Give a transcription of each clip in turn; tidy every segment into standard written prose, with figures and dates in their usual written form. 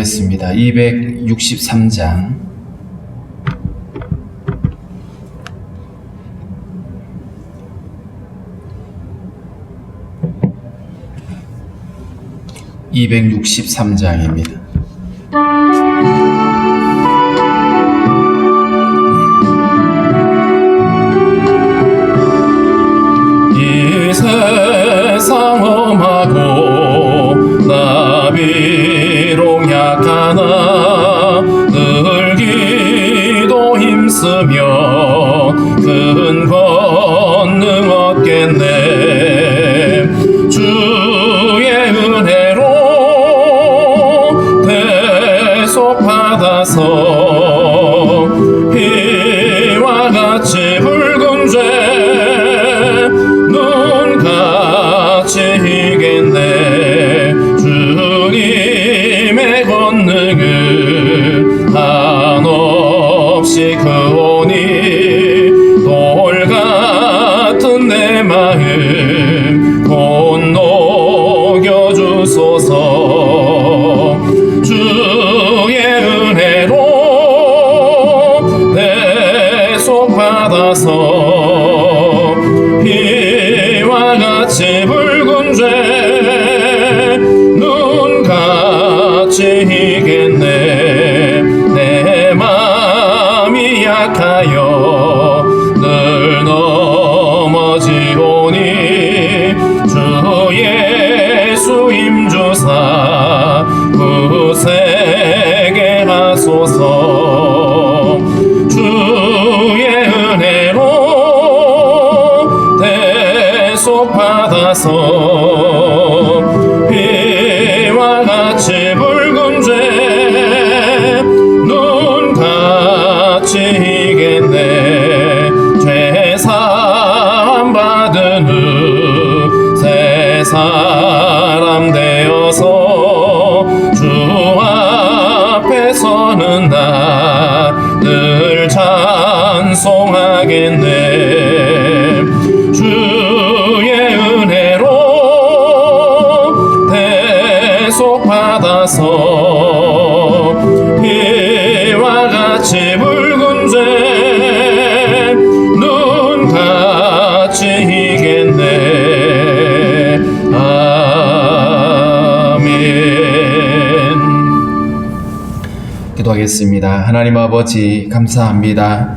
기도하겠습니다. 263장 (263장입니다) 이 세상 험하고 나 비록 약하나 늘 기도 힘쓰며 큰 권능 얻겠네. 주의 은혜로 대속 받아서 피와 같이 붉은 죄 눈같이 이겠네. 주님의 권능을 한없이 크오니 돌같은 내 마음 곧 녹여주소서. 주의 은혜로 대속 받아서 피와 같이 붉은 죄 눈같이 이겠네. 내 맘이 약하여 늘 넘어지오니 주 예수 힘주사 굳세게 하소서. 주의 은혜로 대속 받아서 피와 같이 붉은 죄 눈같이 이겠네. 죄사함 받은 후 새 사람 되어서 주 앞에 서는 나 늘 찬송하겠네. 주의 은혜로 대속 받아서 피와 같이 붉은 죄 눈같이 이겠네. 아멘. 기도하겠습니다. 하나님 아버지 감사합니다.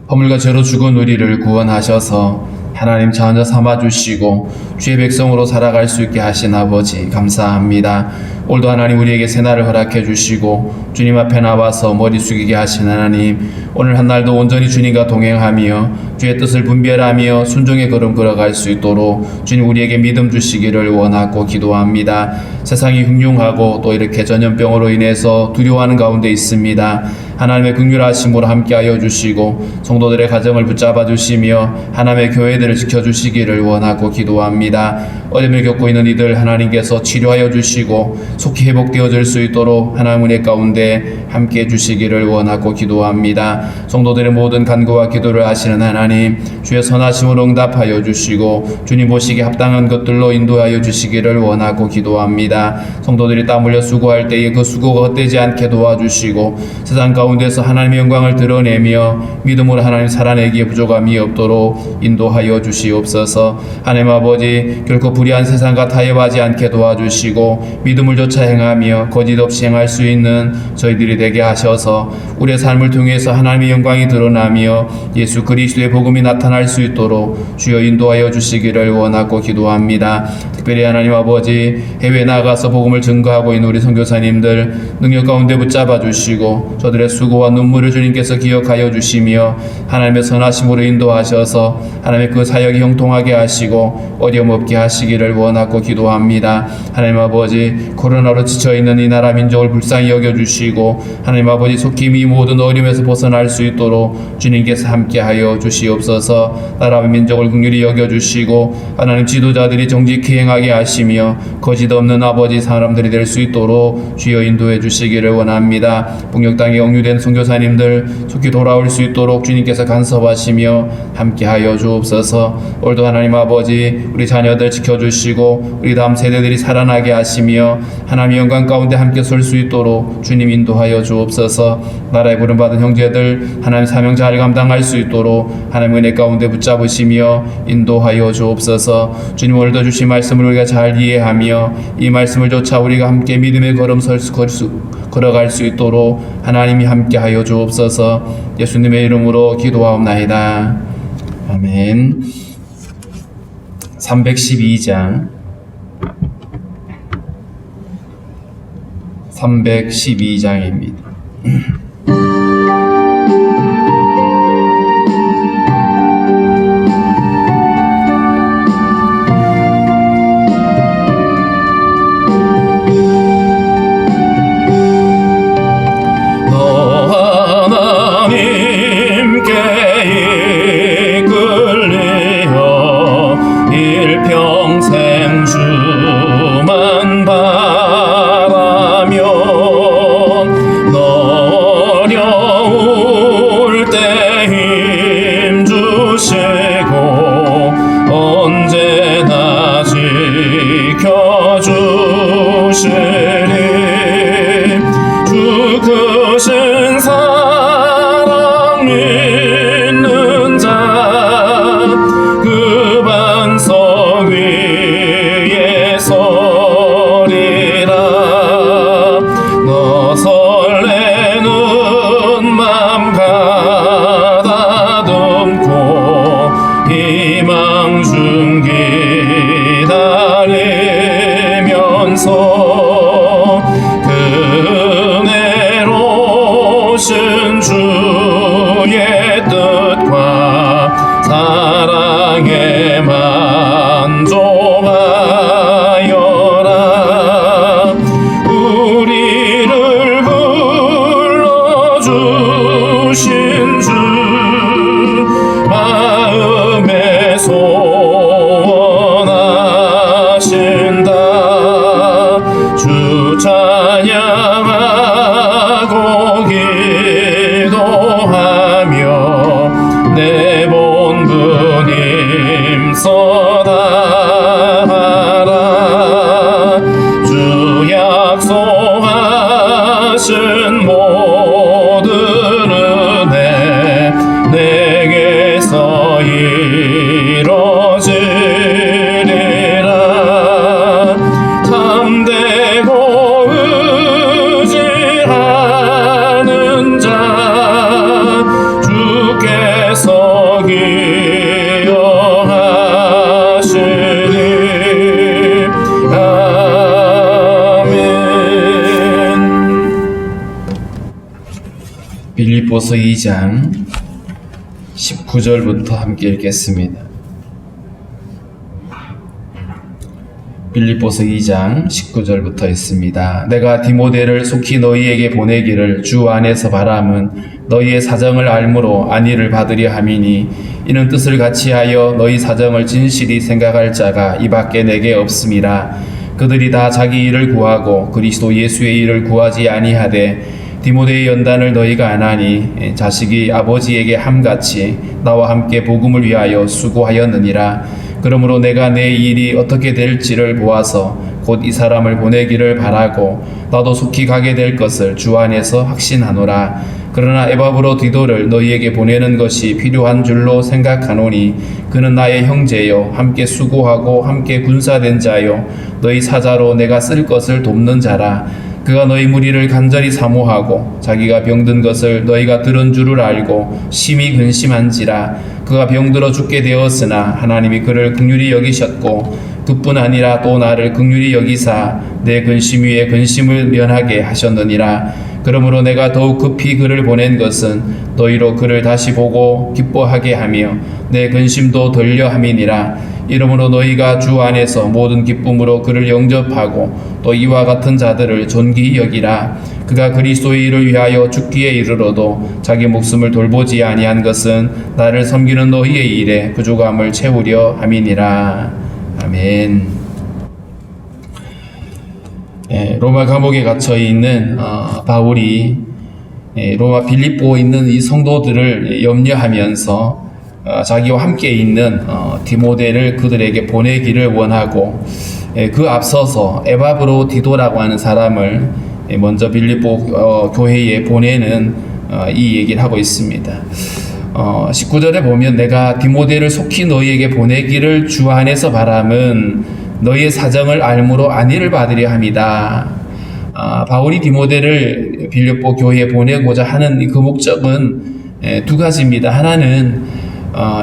허물과 죄로 죽은 우리를 구원하셔서 하나님 자녀 삼아주시고 주의 백성으로 살아갈 수 있게 하신 아버지 감사합니다. 오늘도 하나님 우리에게 새날을 허락해 주시고 주님 앞에 나와서 머리 숙이게 하신 하나님, 오늘 한 날도 온전히 주님과 동행하며 주의 뜻을 분별하며 순종의 걸음 걸어갈 수 있도록 주님 우리에게 믿음 주시기를 원하고 기도합니다. 세상이 흉흉하고 또 이렇게 전염병으로 인해서 두려워하는 가운데 있습니다. 하나님의 긍휼하심으로 함께하여 주시고 성도들의 가정을 붙잡아 주시며 하나님의 교회들을 지켜주시기를 원하고 기도합니다. 어려움을 겪고 있는 이들 하나님께서 치료하여 주시고 속히 회복되어질 수 있도록 하나님 은혜 가운데 함께해 주시기를 원하고 기도합니다. 성도들의 모든 간구와 기도를 하시는 하나님, 주의 선하심으로 응답하여 주시고 주님 보시기에 합당한 것들로 인도하여 주시기를 원하고 기도합니다. 성도들이 땀 흘려 수고할 때에 그 수고가 헛되지 않게 도와주시고 세상 가운데서 하나님의 영광을 드러내며 믿음으로 하나님 살아내기에 부족함이 없도록 인도하여 주시옵소서. 하나님 아버지, 결코 불의한 세상과 타협하지 않게 도와주시고 믿음을 쫓아 행하며 거짓 없이 행할 수 있는 저희들이 되게 하셔서 우리의 삶을 통해서 하나님의 영광이 드러나며 예수 그리스도의 복음이 나타날 수 있도록 주여 인도하여 주시기를 원하고 기도합니다. 특별히 하나님 아버지, 해외에 나가서 복음을 증거하고 있는 우리 선교사님들 능력 가운데 붙잡아 주시고 저들의 수고와 눈물을 주님께서 기억하여 주시며 하나님의 선하심으로 인도하셔서 하나님의 그 사역이 형통하게 하시고 어려움 없게 하시기를 원하고 기도합니다. 하나님 아버지, 코로나로 지쳐있는 이 나라 민족을 불쌍히 여겨주시고 하나님 아버지 속히 이 모든 어려움에서 벗어날 수 있도록 주님께서 함께하여 주시옵소서. 나라와 민족을 긍휼히 여겨주시고 하나님 지도자들이 정직히 행하여 행하게 하시며 거짓 없는 아버지 사람들이 될 수 있도록 주여 인도해 주시기를 원합니다. 북녘 땅에 억류된 선교사님들 속히 돌아올 수 있도록 주님께서 간섭하시며 함께하여 주옵소서. 오늘도 하나님 아버지 우리 자녀들 지켜주시고 우리 다음 세대들이 살아나게 하시며 하나님의 영광 가운데 함께 설 수 있도록 주님 인도하여 주옵소서. 나라에 부름받은 형제들 하나님 사명 잘 감당할 수 있도록 하나님 은혜 가운데 붙잡으시며 인도하여 주옵소서. 주님 오늘도 주신 말씀을 우리가 잘 이해하며 이 말씀을 쫓아 우리가 함께 믿음의 걸음 걸어갈 수 있도록 하나님이 함께하여 주옵소서. 예수님의 이름으로 기도하옵나이다. 아멘. 312장 312장입니다. 주 크신 사랑 믿는 자 그 반석 위에 서리라. 너 설레는 맘 가다듬고 희망 중 기다리면서 은혜로우신 주의 뜻과 사랑에 만족하여라. 우리를 불러주신 주 마음에 소원하신다. 주 찬양하고 기도하며 내 본분 힘써다하라. 주 약속하신 모든 은혜 내게서 이뤄지리라. 참되고 의지하는 자 주께서 기여하시리. 아멘. 빌립보서 2장 19절부터 함께 읽겠습니다. 빌립보서 2장 19절부터 있습니다. 내가 디모데를 속히 너희에게 보내기를 주 안에서 바람은 너희의 사정을 알므로 안위를 받으려 함이니 이는 뜻을 같이하여 너희 사정을 진실히 생각할 자가 이밖에 내게 없음이라. 그들이 다 자기 일을 구하고 그리스도 예수의 일을 구하지 아니하되 디모데의 연단을 너희가 안하니 자식이 아버지에게 함같이 나와 함께 복음을 위하여 수고하였느니라. 그러므로 내가 내 일이 어떻게 될지를 보아서 곧 이 사람을 보내기를 바라고 나도 속히 가게 될 것을 주 안에서 확신하노라. 그러나 에바브로 디도를 너희에게 보내는 것이 필요한 줄로 생각하노니 그는 나의 형제요 함께 수고하고 함께 군사된 자요 너희 사자로 내가 쓸 것을 돕는 자라. 그가 너희 무리를 간절히 사모하고 자기가 병든 것을 너희가 들은 줄을 알고 심히 근심한지라. 그가 병들어 죽게 되었으나 하나님이 그를 긍휼히 여기셨고 그뿐 아니라 또 나를 긍휼히 여기사 내 근심 위에 근심을 면하게 하셨느니라. 그러므로 내가 더욱 급히 그를 보낸 것은 너희로 그를 다시 보고 기뻐하게 하며 내 근심도 덜려 함이니라. 이러므로 너희가 주 안에서 모든 기쁨으로 그를 영접하고 또 이와 같은 자들을 존귀히 여기라. 그가 그리스도의 일을 위하여 죽기에 이르러도 자기 목숨을 돌보지 아니한 것은 나를 섬기는 너희의 일에 부족함을 채우려 함이니라. 아멘. 로마 감옥에 갇혀 있는 바울이 로마 빌립보에 있는 이 성도들을 염려하면서 자기와 함께 있는 디모데를 그들에게 보내기를 원하고 그 앞서서 에바브로디도라고 하는 사람을 먼저 빌립보 교회에 보내는 이 얘기를 하고 있습니다. 19절에 보면 내가 디모데를 속히 너희에게 보내기를 주 안에서 바람은 너희의 사정을 알므로 안위를 받으려 함이다. 바울이 디모데를 빌립보 교회에 보내고자 하는 그 목적은 두 가지입니다. 하나는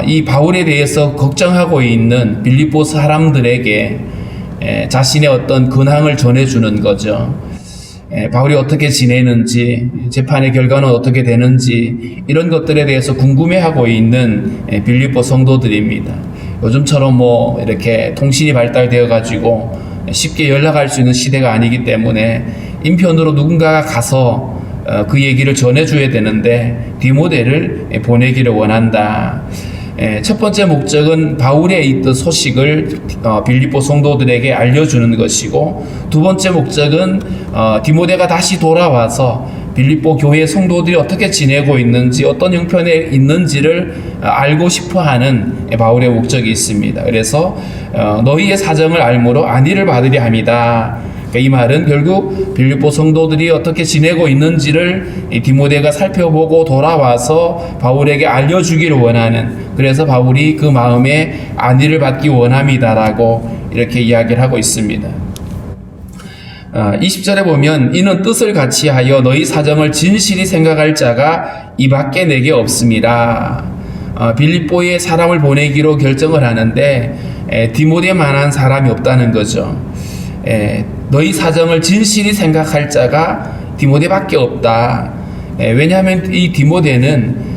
이 바울에 대해서 걱정하고 있는 빌립보 사람들에게 자신의 어떤 근황을 전해주는 거죠. 바울이 어떻게 지내는지, 재판의 결과는 어떻게 되는지 이런 것들에 대해서 궁금해하고 있는 빌립보 성도들입니다. 요즘처럼 이렇게 통신이 발달되어 가지고 쉽게 연락할 수 있는 시대가 아니기 때문에 인편으로 누군가가 가서 그 얘기를 전해줘야 되는데 디모데를 보내기를 원한다. 첫 번째 목적은 바울의 있던 소식을 빌립보 성도들에게 알려주는 것이고, 두 번째 목적은 디모데가 다시 돌아와서 빌립보 교회 성도들이 어떻게 지내고 있는지, 어떤 형편에 있는지를 알고 싶어하는 바울의 목적이 있습니다. 그래서 너희의 사정을 알므로 안위를 받으려 함이다. 이 말은 결국 빌립보 성도들이 어떻게 지내고 있는지를 디모데가 살펴보고 돌아와서 바울에게 알려주기를 원하는, 그래서 바울이 그 마음에 안위를 받기 원함이다라고 이렇게 이야기를 하고 있습니다. 20절에 보면 이는 뜻을 같이 하여 너희 사정을 진실히 생각할 자가 이 밖에 내게 없음이라. 빌립보에 사람을 보내기로 결정을 하는데 디모데만한 사람이 없다는 거죠. 너희 사정을 진실히 생각할 자가 디모데밖에 없다. 왜냐하면 이 디모데는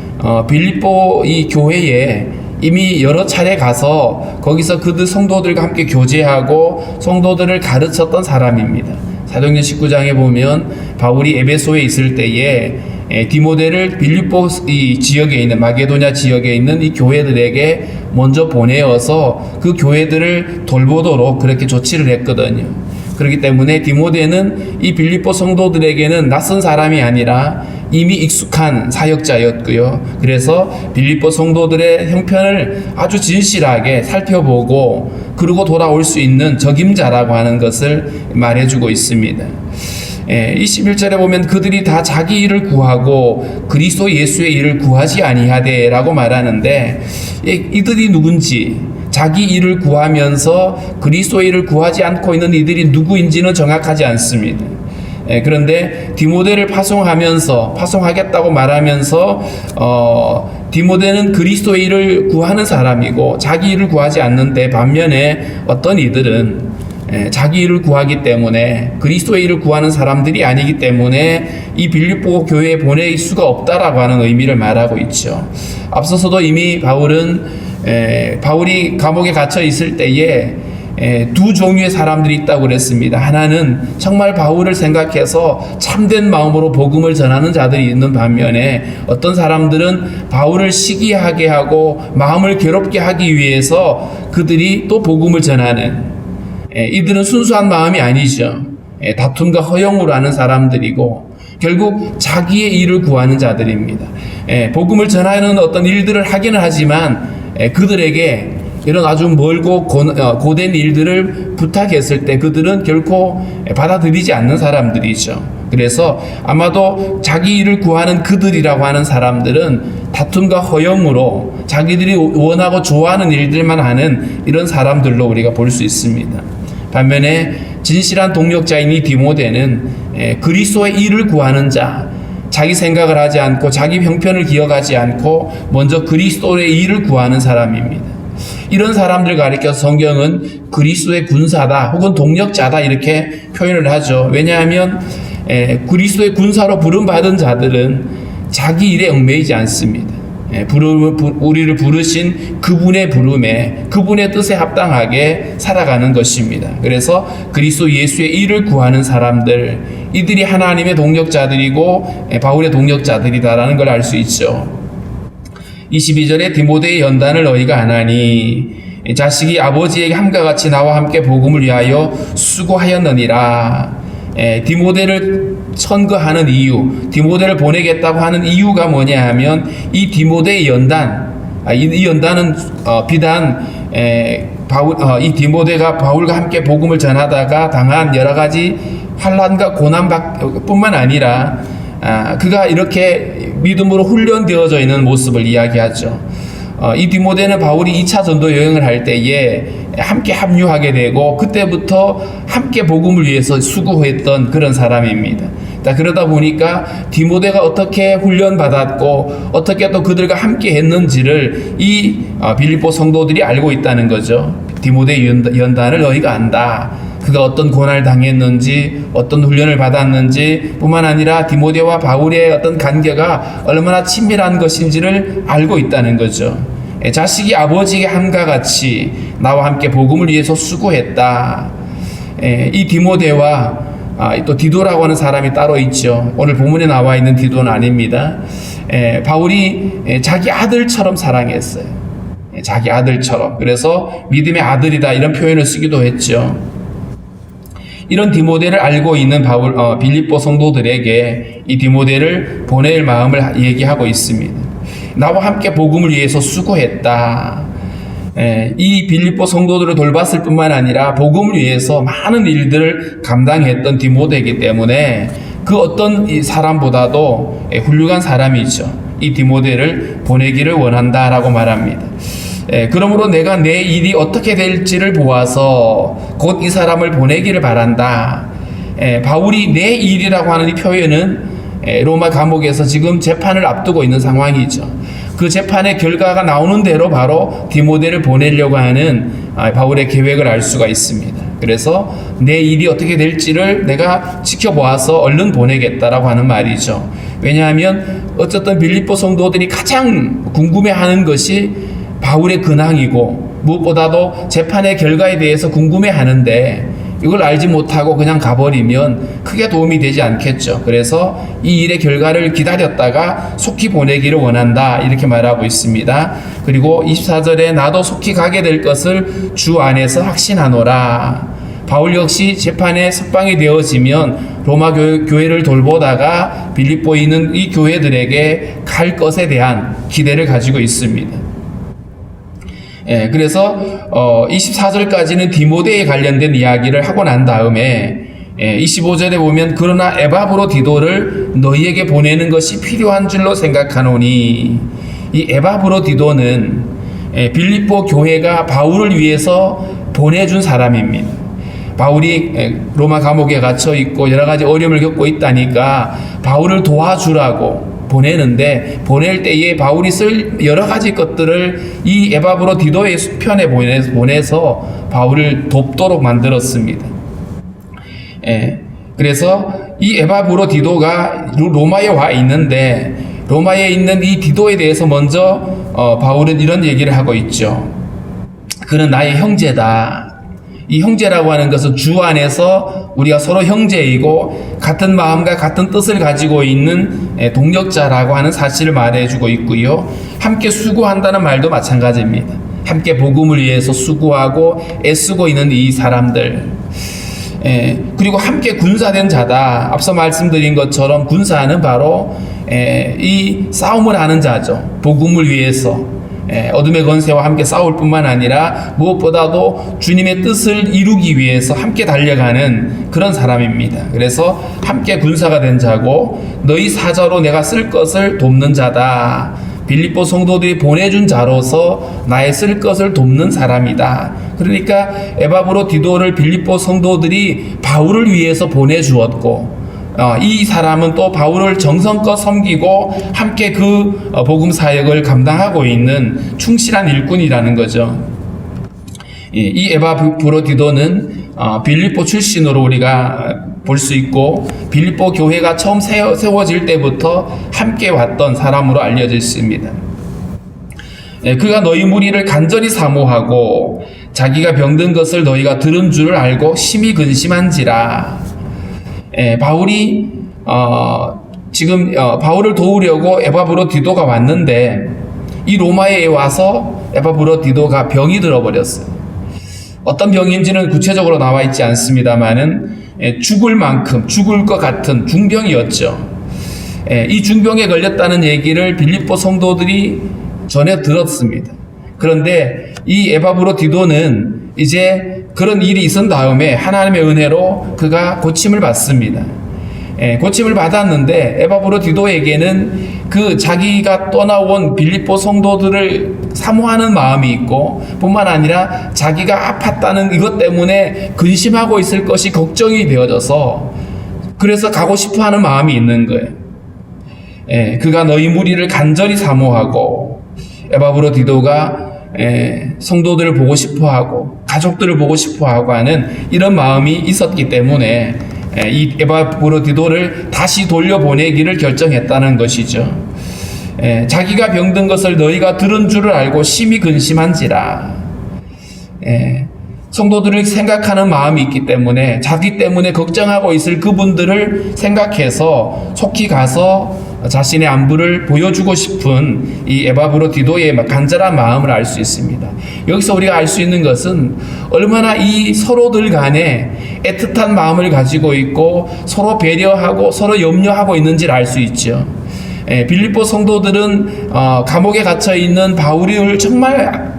빌립보 이 교회에 이미 여러 차례 가서 거기서 그들 성도들과 함께 교제하고 성도들을 가르쳤던 사람입니다. 사도행전 19장에 보면 바울이 에베소에 있을 때에 디모데를 빌립보 이 지역에 있는 마게도냐 지역에 있는 이 교회들에게 먼저 보내어서 그 교회들을 돌보도록 그렇게 조치를 했거든요. 그렇기 때문에 디모데는 이 빌립보 성도들에게는 낯선 사람이 아니라 이미 익숙한 사역자였고요. 그래서 빌립보 성도들의 형편을 아주 진실하게 살펴보고 그러고 돌아올 수 있는 적임자라고 하는 것을 말해주고 있습니다. 21절에 보면 그들이 다 자기 일을 구하고 그리스도 예수의 일을 구하지 아니하되 라고 말하는데, 이들이 누군지, 자기 일을 구하면서 그리스도 일을 구하지 않고 있는 이들이 누구인지는 정확하지 않습니다. 그런데 디모데를 파송하겠다고 말하면서 디모데는 그리스도의 일을 구하는 사람이고 자기 일을 구하지 않는데, 반면에 어떤 이들은 자기 일을 구하기 때문에 그리스도의 일을 구하는 사람들이 아니기 때문에 이 빌립보 교회에 보낼 수가 없다라고 하는 의미를 말하고 있죠. 앞서서도 이미 바울이 감옥에 갇혀 있을 때에 두 종류의 사람들이 있다고 그랬습니다. 하나는 정말 바울을 생각해서 참된 마음으로 복음을 전하는 자들이 있는 반면에, 어떤 사람들은 바울을 시기하게 하고 마음을 괴롭게 하기 위해서 그들이 또 복음을 전하는, 이들은 순수한 마음이 아니죠. 다툼과 허영으로 하는 사람들이고 결국 자기의 일을 구하는 자들입니다. 복음을 전하는 어떤 일들을 하기는 하지만 그들에게 이런 아주 멀고 고된 일들을 부탁했을 때 그들은 결코 받아들이지 않는 사람들이죠. 그래서 아마도 자기 일을 구하는 그들이라고 하는 사람들은 다툼과 허영으로 자기들이 원하고 좋아하는 일들만 하는 이런 사람들로 우리가 볼 수 있습니다. 반면에 진실한 동력자인 이 디모데는 그리스도의 일을 구하는 자, 자기 생각을 하지 않고 자기 형편을 기억하지 않고 먼저 그리스도의 일을 구하는 사람입니다. 이런 사람들 가리켜서 성경은 그리스도의 군사다 혹은 동력자다 이렇게 표현을 하죠. 왜냐하면 그리스도의 군사로 부름받은 자들은 자기 일에 얽매이지 않습니다. 우리를 부르신 그분의 부름에, 그분의 뜻에 합당하게 살아가는 것입니다. 그래서 그리스도 예수의 일을 구하는 사람들, 이들이 하나님의 동력자들이고 바울의 동력자들이다라는 걸 알 수 있죠. 22절에 디모데의 연단을 너희가 아나니 자식이 아버지에게 함과 같이 나와 함께 복음을 위하여 수고하였느니라. 디모데를 선거하는 이유, 디모데를 보내겠다고 하는 이유가 뭐냐 하면 이 디모데의 연단, 이 연단은 비단 이 디모데가 바울과 함께 복음을 전하다가 당한 여러 가지 환난과 고난뿐만 아니라 그가 이렇게 믿음으로 훈련되어져 있는 모습을 이야기하죠. 이 디모데는 바울이 2차 전도 여행을 할 때에 함께 합류하게 되고 그때부터 함께 복음을 위해서 수고했던 그런 사람입니다. 그러다 보니까 디모데가 어떻게 훈련받았고 어떻게 또 그들과 함께 했는지를 이 빌립보 성도들이 알고 있다는 거죠. 디모데의 연단을 너희가 안다. 그가 어떤 고난을 당했는지 어떤 훈련을 받았는지 뿐만 아니라 디모데와 바울의 어떤 관계가 얼마나 친밀한 것인지를 알고 있다는 거죠. 자식이 아버지에게 함과 같이 나와 함께 복음을 위해서 수고했다. 이 디모데와 또 디도라고 하는 사람이 따로 있죠. 오늘 본문에 나와 있는 디도는 아닙니다. 바울이 자기 아들처럼 사랑했어요. 자기 아들처럼. 그래서 믿음의 아들이다 이런 표현을 쓰기도 했죠. 이런 디모데를 알고 있는 빌립보 성도들에게 이 디모데를 보낼 마음을 얘기하고 있습니다. 나와 함께 복음을 위해서 수고했다. 이 빌립보 성도들을 돌봤을 뿐만 아니라 복음을 위해서 많은 일들을 감당했던 디모데이기 때문에 그 어떤 사람보다도 훌륭한 사람이죠. 이 디모데를 보내기를 원한다라고 말합니다. 그러므로 내가 내 일이 어떻게 될지를 보아서 곧 이 사람을 보내기를 바란다. 바울이 내 일이라고 하는 이 표현은 로마 감옥에서 지금 재판을 앞두고 있는 상황이죠. 그 재판의 결과가 나오는 대로 바로 디모데를 보내려고 하는 바울의 계획을 알 수가 있습니다. 그래서 내 일이 어떻게 될지를 내가 지켜보아서 얼른 보내겠다라고 하는 말이죠. 왜냐하면 어쨌든 빌립보 성도들이 가장 궁금해하는 것이 바울의 근황이고 무엇보다도 재판의 결과에 대해서 궁금해하는데 이걸 알지 못하고 그냥 가버리면 크게 도움이 되지 않겠죠. 그래서 이 일의 결과를 기다렸다가 속히 보내기를 원한다 이렇게 말하고 있습니다. 그리고 24절에 나도 속히 가게 될 것을 주 안에서 확신하노라. 바울 역시 재판에 석방이 되어지면 로마 교회를 돌보다가 빌립보에 있는 이 교회들에게 갈 것에 대한 기대를 가지고 있습니다. 그래서 24절까지는 디모데에 관련된 이야기를 하고 난 다음에 25절에 보면 그러나 에바브로디도를 너희에게 보내는 것이 필요한 줄로 생각하노니 이 에바브로디도는 빌립보 교회가 바울을 위해서 보내준 사람입니다. 바울이 로마 감옥에 gat혀 있고 여러 가지 어려움을 겪고 있다니까 바울을 도와주라고 보내는데 보낼 때에 바울이 쓸 여러 가지 것들을 이 에바브로디도의 편에 보내서 바울을 돕도록 만들었습니다. 그래서 이 에바브로디도가 로마에 와 있는데 로마에 있는 이 디도에 대해서 먼저 바울은 이런 얘기를 하고 있죠. 그는 나의 형제다. 이 형제라고 하는 것은 주 안에서 우리가 서로 형제이고 같은 마음과 같은 뜻을 가지고 있는 동력자라고 하는 사실을 말해주고 있고요. 함께 수고한다는 말도 마찬가지입니다. 함께 복음을 위해서 수고하고 애쓰고 있는 이 사람들. 그리고 함께 군사된 자다. 앞서 말씀드린 것처럼 군사는 바로 이 싸움을 하는 자죠. 복음을 위해서. 어둠의 권세와 함께 싸울 뿐만 아니라 무엇보다도 주님의 뜻을 이루기 위해서 함께 달려가는 그런 사람입니다. 그래서 함께 군사가 된 자고 너희 사자로 내가 쓸 것을 돕는 자다. 빌립보 성도들이 보내준 자로서 나의 쓸 것을 돕는 사람이다. 그러니까 에바브로디도를 빌립보 성도들이 바울을 위해서 보내주었고 이 사람은 또 바울을 정성껏 섬기고 함께 그 복음 사역을 감당하고 있는 충실한 일꾼이라는 거죠. 이 에바브로디도는 빌립보 출신으로 우리가 볼 수 있고 빌립보 교회가 처음 세워질 때부터 함께 왔던 사람으로 알려져 있습니다. 그가 너희 무리를 간절히 사모하고 자기가 병든 것을 너희가 들은 줄을 알고 심히 근심한지라. 바울이 지금 바울을 도우려고 에바브로디도가 왔는데 이 로마에 와서 에바브로디도가 병이 들어버렸어요. 어떤 병인지는 구체적으로 나와 있지 않습니다만은 죽을 만큼 죽을 것 같은 중병이었죠. 이 중병에 걸렸다는 얘기를 빌립보 성도들이 전해 들었습니다. 그런데 이 에바브로디도는 이제 그런 일이 있은 다음에 하나님의 은혜로 그가 고침을 받습니다. 고침을 받았는데 에바브로디도에게는 그 자기가 떠나온 빌립보 성도들을 사모하는 마음이 있고, 뿐만 아니라 자기가 아팠다는 이것 때문에 근심하고 있을 것이 걱정이 되어져서 그래서 가고 싶어하는 마음이 있는 거예요. 그가 너희 무리를 간절히 사모하고, 에바브로디도가 성도들을 보고 싶어하고 가족들을 보고 싶어하고 하는 이런 마음이 있었기 때문에 이 에바브로디도를 다시 돌려보내기를 결정했다는 것이죠. 자기가 병든 것을 너희가 들은 줄을 알고 심히 근심한지라. 성도들을 생각하는 마음이 있기 때문에 자기 때문에 걱정하고 있을 그분들을 생각해서 속히 가서 자신의 안부를 보여주고 싶은 이 에바브로디도의 간절한 마음을 알 수 있습니다. 여기서 우리가 알 수 있는 것은 얼마나 이 서로들 간에 애틋한 마음을 가지고 있고 서로 배려하고 서로 염려하고 있는지를 알 수 있죠. 빌립보 성도들은 감옥에 갇혀 있는 바울을 정말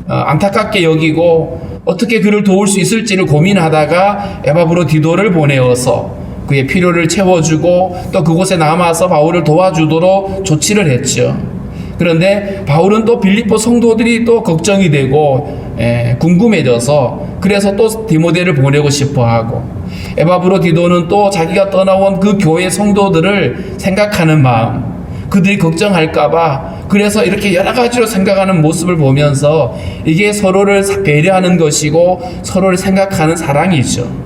안타깝게 여기고 어떻게 그를 도울 수 있을지를 고민하다가 에바브로디도를 보내어서 그의 필요를 채워주고 또 그곳에 남아서 바울을 도와주도록 조치를 했죠. 그런데 바울은 또 빌립보 성도들이 또 걱정이 되고 궁금해져서 그래서 또 디모데를 보내고 싶어하고, 에바브로디도는 또 자기가 떠나온 그 교회 성도들을 생각하는 마음, 그들이 걱정할까봐 그래서 이렇게 여러 가지로 생각하는 모습을 보면서 이게 서로를 배려하는 것이고 서로를 생각하는 사랑이죠.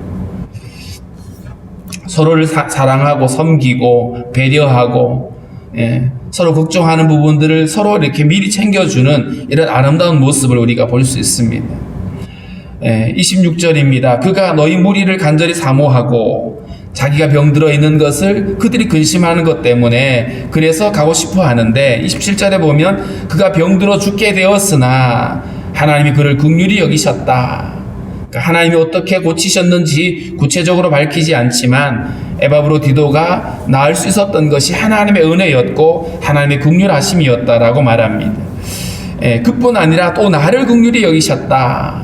서로를 사랑하고 섬기고 배려하고 서로 걱정하는 부분들을 서로 이렇게 미리 챙겨주는 이런 아름다운 모습을 우리가 볼 수 있습니다. 26절입니다. 그가 너희 무리를 간절히 사모하고 자기가 병들어 있는 것을 그들이 근심하는 것 때문에 그래서 가고 싶어 하는데, 27절에 보면 그가 병들어 죽게 되었으나 하나님이 그를 긍휼히 여기셨다. 하나님이 어떻게 고치셨는지 구체적으로 밝히지 않지만 에바브로디도가 나을 수 있었던 것이 하나님의 은혜였고 하나님의 긍휼하심이었다라고 말합니다. 그뿐 아니라 또 나를 긍휼히 여기셨다.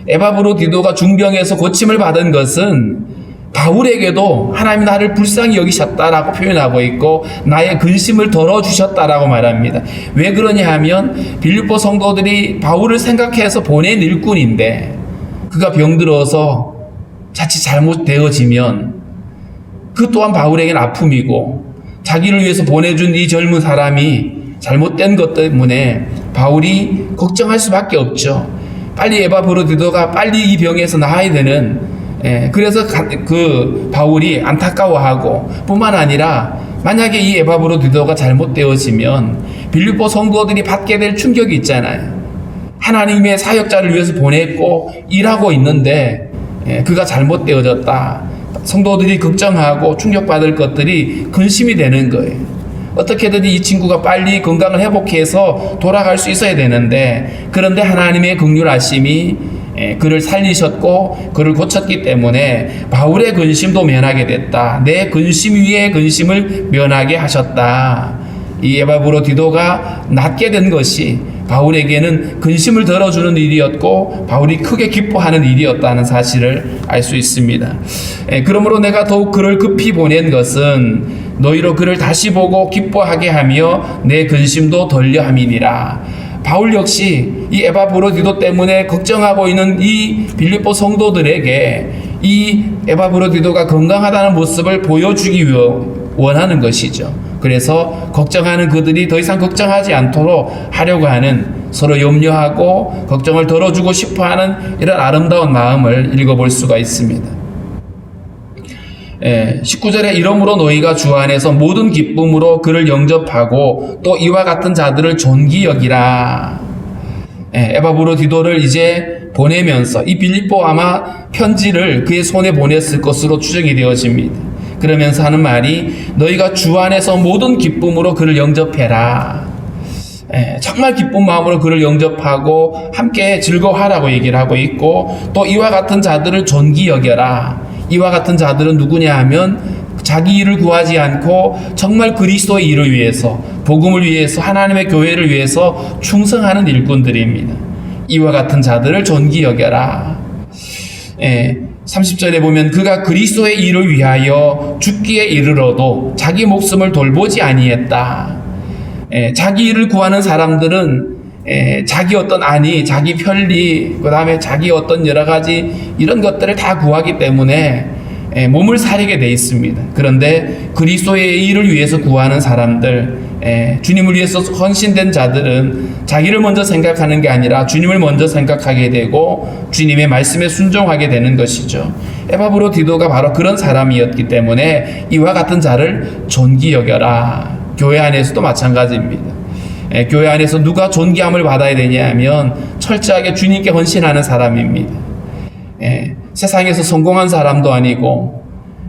에바브로디도가 중병에서 고침을 받은 것은 바울에게도 하나님이 나를 불쌍히 여기셨다라고 표현하고 있고 나의 근심을 덜어주셨다라고 말합니다. 왜 그러냐 하면 빌립보 성도들이 바울을 생각해서 보낸 일꾼인데 그가 병들어서 자칫 잘못되어지면 그 또한 바울에게는 아픔이고, 자기를 위해서 보내준 이 젊은 사람이 잘못된 것 때문에 바울이 걱정할 수밖에 없죠. 빨리 에바브로디도가 빨리 이 병에서 나아야 되는, 그래서 그 바울이 안타까워하고, 뿐만 아니라 만약에 이 에바브로디도가 잘못되어지면 빌립보 성도들이 받게 될 충격이 있잖아요. 하나님의 사역자를 위해서 보냈고 일하고 있는데 그가 잘못되어졌다. 성도들이 걱정하고 충격받을 것들이 근심이 되는 거예요. 어떻게든 이 친구가 빨리 건강을 회복해서 돌아갈 수 있어야 되는데, 그런데 하나님의 긍휼하심이 그를 살리셨고 그를 고쳤기 때문에 바울의 근심도 면하게 됐다. 내 근심 위에 근심을 면하게 하셨다. 이 에바브로디도가 낫게 된 것이 바울에게는 근심을 덜어주는 일이었고 바울이 크게 기뻐하는 일이었다는 사실을 알 수 있습니다. 그러므로 내가 더욱 그를 급히 보낸 것은 너희로 그를 다시 보고 기뻐하게 하며 내 근심도 덜려 함이니라. 바울 역시 이 에바브로디도 때문에 걱정하고 있는 이 빌립보 성도들에게 이 에바브로디도가 건강하다는 모습을 보여주기 위해 원하는 것이죠. 그래서 걱정하는 그들이 더 이상 걱정하지 않도록 하려고 하는, 서로 염려하고 걱정을 덜어주고 싶어하는 이런 아름다운 마음을 읽어볼 수가 있습니다. 19절에 이러므로 너희가 주 안에서 모든 기쁨으로 그를 영접하고 또 이와 같은 자들을 존귀 여기라. 에바브로디도를 이제 보내면서 이 빌립보 아마 편지를 그의 손에 보냈을 것으로 추정이 되어집니다. 그러면서 하는 말이 너희가 주 안에서 모든 기쁨으로 그를 영접해라. 정말 기쁜 마음으로 그를 영접하고 함께 즐거워하라고 얘기를 하고 있고, 또 이와 같은 자들을 존귀 여겨라. 이와 같은 자들은 누구냐 하면 자기 일을 구하지 않고 정말 그리스도의 일을 위해서, 복음을 위해서, 하나님의 교회를 위해서 충성하는 일꾼들입니다. 이와 같은 자들을 존귀 여겨라. 30절에 보면 그가 그리스도의 일을 위하여 죽기에 이르러도 자기 목숨을 돌보지 아니했다. 자기 일을 구하는 사람들은 자기 어떤 안위, 자기 편리, 그 다음에 자기 어떤 여러 가지 이런 것들을 다 구하기 때문에 몸을 사리게 돼 있습니다. 그런데 그리스도의 일을 위해서 구하는 사람들, 주님을 위해서 헌신된 자들은 자기를 먼저 생각하는 게 아니라 주님을 먼저 생각하게 되고 주님의 말씀에 순종하게 되는 것이죠. 에바브로디도가 바로 그런 사람이었기 때문에 이와 같은 자를 존귀 여겨라. 교회 안에서도 마찬가지입니다. 교회 안에서 누가 존귀함을 받아야 되냐 하면 철저하게 주님께 헌신하는 사람입니다. 세상에서 성공한 사람도 아니고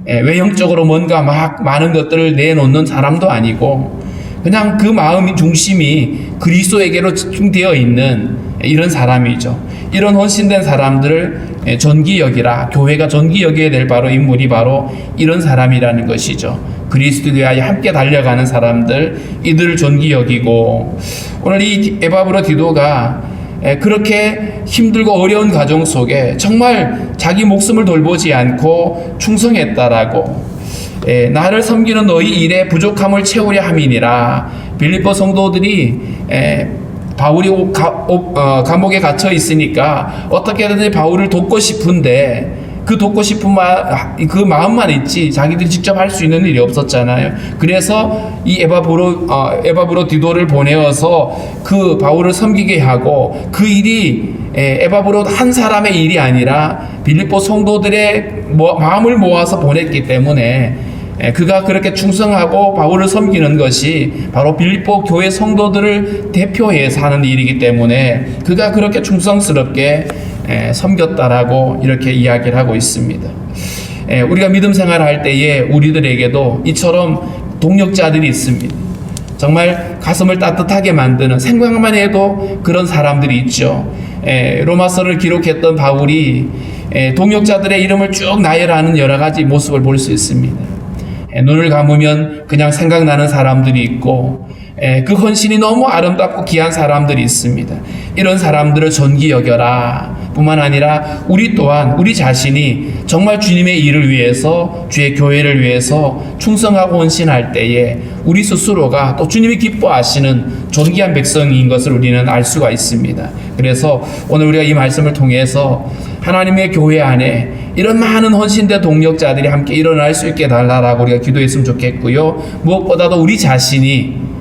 외형적으로 뭔가 막 많은 것들을 내놓는 사람도 아니고 그냥 그 마음의 중심이 그리스도에게로 집중되어 있는 이런 사람이죠. 이런 헌신된 사람들을 존귀 여기라. 교회가 존귀 여겨야 될 바로 인물이 바로 이런 사람이라는 것이죠. 그리스도에 위하여 함께 달려가는 사람들, 이들을 존귀 여기고, 오늘 이 에바브로디도가 그렇게 힘들고 어려운 가정 속에 정말 자기 목숨을 돌보지 않고 충성했다라고, 나를 섬기는 너희 일에 부족함을 채우려 함이니라. 빌립보 성도들이 바울이 감옥에 갇혀 있으니까 어떻게든 바울을 돕고 싶은데 그 돕고 싶은 그 마음만 있지 자기들이 직접 할 수 있는 일이 없었잖아요. 그래서 이 에바브로디도를 보내어서 그 바울을 섬기게 하고, 그 일이 에바브로 한 사람의 일이 아니라 빌립보 성도들의 마음을 모아서 보냈기 때문에 그가 그렇게 충성하고 바울을 섬기는 것이 바로 빌립보 교회 성도들을 대표해서 하는 일이기 때문에 그가 그렇게 충성스럽게 섬겼다라고 이렇게 이야기를 하고 있습니다. 우리가 믿음 생활을 할 때에 우리들에게도 이처럼 동역자들이 있습니다. 정말 가슴을 따뜻하게 만드는, 생각만 해도 그런 사람들이 있죠. 로마서를 기록했던 바울이 동역자들의 이름을 쭉 나열하는 여러 가지 모습을 볼 수 있습니다. 눈을 감으면 그냥 생각나는 사람들이 있고, 그 헌신이 너무 아름답고 귀한 사람들이 있습니다. 이런 사람들을 존귀 여겨라 뿐만 아니라 우리 또한 우리 자신이 정말 주님의 일을 위해서, 주의 교회를 위해서 충성하고 헌신할 때에 우리 스스로가 또 주님이 기뻐하시는 존귀한 백성인 것을 우리는 알 수가 있습니다. 그래서 오늘 우리가 이 말씀을 통해서 하나님의 교회 안에 이런 많은 헌신된 동력자들이 함께 일어날 수 있게 달라라고 우리가 기도했으면 좋겠고요. 무엇보다도 우리 자신이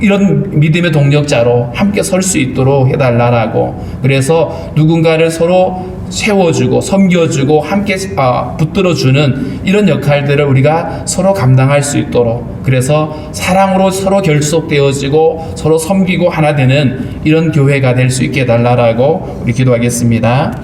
이런 믿음의 동력자로 함께 설 수 있도록 해달라라고, 그래서 누군가를 서로 세워주고 섬겨주고 함께 붙들어주는 이런 역할들을 우리가 서로 감당할 수 있도록, 그래서 사랑으로 서로 결속되어지고 서로 섬기고 하나 되는 이런 교회가 될 수 있게 해달라라고 우리 기도하겠습니다.